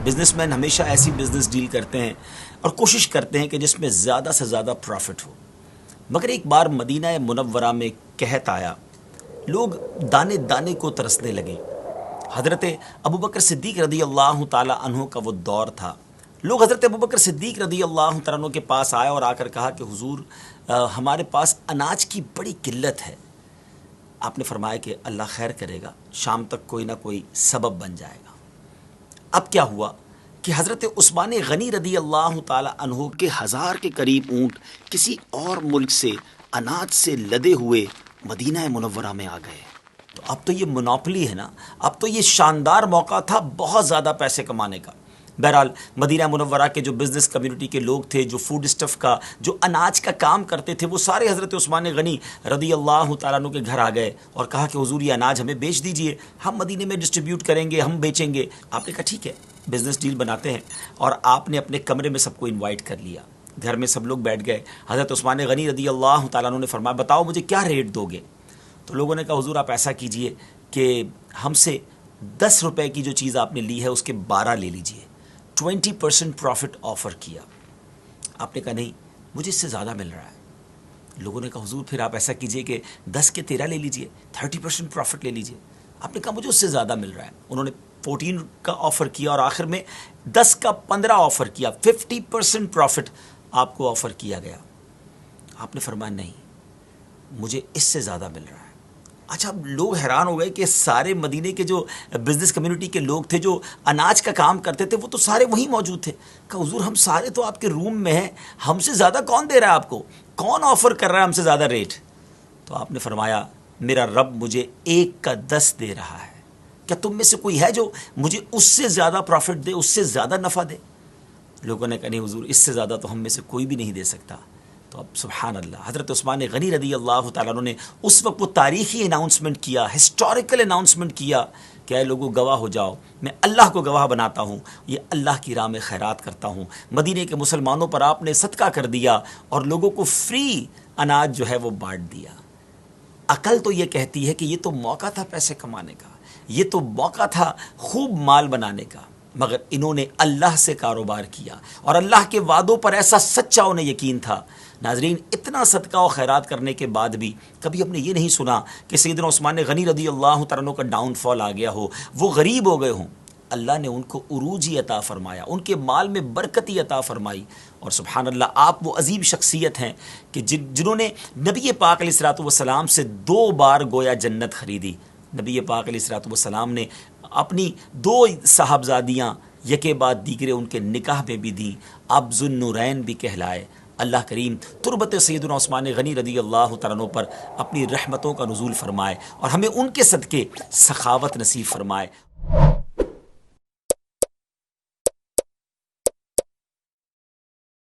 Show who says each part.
Speaker 1: Business man ہمیشہ ایسی business deal کرتے ہیں اور کوشش کرتے ہیں کہ جس میں زیادہ سے زیادہ پروفٹ ہو، مگر ایک بار مدینہ منورہ میں قحط آیا، لوگ دانے دانے کو ترسنے لگے۔ حضرت ابوبکر صدیق رضی اللہ تعالی عنہ کا وہ دور تھا۔ لوگ حضرت ابوبکر صدیق رضی اللہ تعالیٰ عنہ کے پاس آئے اور آ کر کہا کہ حضور ہمارے پاس اناج کی بڑی قلت ہے۔ آپ نے فرمایا کہ اللہ خیر کرے گا، شام تک کوئی نہ کوئی سبب بن جائے گا۔ اب کیا ہوا کہ حضرت عثمان غنی رضی اللہ تعالی عنہ کے 1000 کے قریب اونٹ کسی اور ملک سے اناج سے لدے ہوئے مدینہ منورہ میں آ گئے۔ تو اب تو یہ منوپلی ہے نا، اب تو یہ شاندار موقع تھا بہت زیادہ پیسے کمانے کا۔ بہرحال مدینہ منورہ کے جو بزنس کمیونٹی کے لوگ تھے، جو فوڈ اسٹف کا، جو اناج کا کام کرتے تھے، وہ سارے حضرت عثمان غنی رضی اللہ تعالیٰ عنہ کے گھر آ گئے اور کہا کہ حضور یہ اناج ہمیں بیچ دیجئے، ہم مدینے میں ڈسٹریبیوٹ کریں گے، ہم بیچیں گے۔ آپ نے کہا ٹھیک ہے، بزنس ڈیل بناتے ہیں، اور آپ نے اپنے کمرے میں سب کو انوائٹ کر لیا۔ گھر میں سب لوگ بیٹھ گئے۔ حضرت عثمان غنی رضی اللہ تعالیٰ عنہ نے فرمایا بتاؤ مجھے کیا ریٹ دو گے؟ تو لوگوں نے کہا حضور آپ ایسا کیجئے کہ ہم سے 10 روپے کی جو چیز آپ نے لی ہے اس کے 12 لے لیجئے۔ 20% پروفٹ آفر کیا۔ آپ نے کہا نہیں مجھے اس سے زیادہ مل رہا ہے۔ لوگوں نے کہا حضور پھر آپ ایسا کیجئے کہ 10 کے 13 لے لیجئے، 30% پروفٹ لے لیجئے۔ آپ نے کہا مجھے اس سے زیادہ مل رہا ہے۔ انہوں نے 14 کا آفر کیا اور آخر میں 10 کا 15 آفر کیا، 50% پروفٹ آپ کو آفر کیا گیا۔ آپ نے فرمایا نہیں مجھے اس سے زیادہ مل رہا ہے۔ اچھا اب لوگ حیران ہو گئے کہ سارے مدینے کے جو بزنس کمیونٹی کے لوگ تھے، جو اناج کا کام کرتے تھے، وہ تو سارے وہیں موجود تھے۔ کہا حضور ہم سارے تو آپ کے روم میں ہیں، ہم سے زیادہ کون دے رہا ہے آپ کو؟ کون آفر کر رہا ہے ہم سے زیادہ ریٹ؟ تو آپ نے فرمایا میرا رب مجھے 1 کا 10 دے رہا ہے، کیا تم میں سے کوئی ہے جو مجھے اس سے زیادہ پروفٹ دے، اس سے زیادہ نفع دے؟ لوگوں نے کہا نہیں حضور اس سے زیادہ تو ہم میں سے کوئی بھی نہیں دے سکتا۔ تو اب سبحان اللہ، حضرت عثمان غنی رضی اللہ تعالیٰ عنہ نے اس وقت وہ تاریخی اناؤنسمنٹ کیا، ہسٹوریکل اناؤنسمنٹ کیا کہ اے لوگوں گواہ ہو جاؤ، میں اللہ کو گواہ بناتا ہوں، یہ اللہ کی راہ میں خیرات کرتا ہوں۔ مدینے کے مسلمانوں پر آپ نے صدقہ کر دیا اور لوگوں کو فری اناج جو ہے وہ بانٹ دیا۔ عقل تو یہ کہتی ہے کہ یہ تو موقع تھا پیسے کمانے کا، یہ تو موقع تھا خوب مال بنانے کا، مگر انہوں نے اللہ سے کاروبار کیا اور اللہ کے وعدوں پر ایسا سچا انہیں یقین تھا۔ ناظرین اتنا صدقہ و خیرات کرنے کے بعد بھی کبھی ہم نے یہ نہیں سنا کہ سیدنا عثمان غنی رضی اللہ تعالیٰ عنہ کا ڈاؤن فال آ گیا ہو، وہ غریب ہو گئے ہوں۔ اللہ نے ان کو عروجی عطا فرمایا، ان کے مال میں برکتی عطا فرمائی۔ اور سبحان اللہ آپ وہ عظیم شخصیت ہیں کہ جنہوں نے نبی پاک علیہ الصلوۃ والسلام سے 2 بار گویا جنت خریدی۔ نبی پاک علیہ الصلوۃ والسلام نے اپنی 2 صاحبزادیاں یکے بعد دیگرے ان کے نکاح میں بھی دیں، اب ذو النورین بھی کہلائے۔ اللہ کریم تربت سیدنا عثمان غنی رضی اللہ تعالیٰ عنہ پر اپنی رحمتوں کا نزول فرمائے اور ہمیں ان کے صدقے سخاوت نصیب فرمائے۔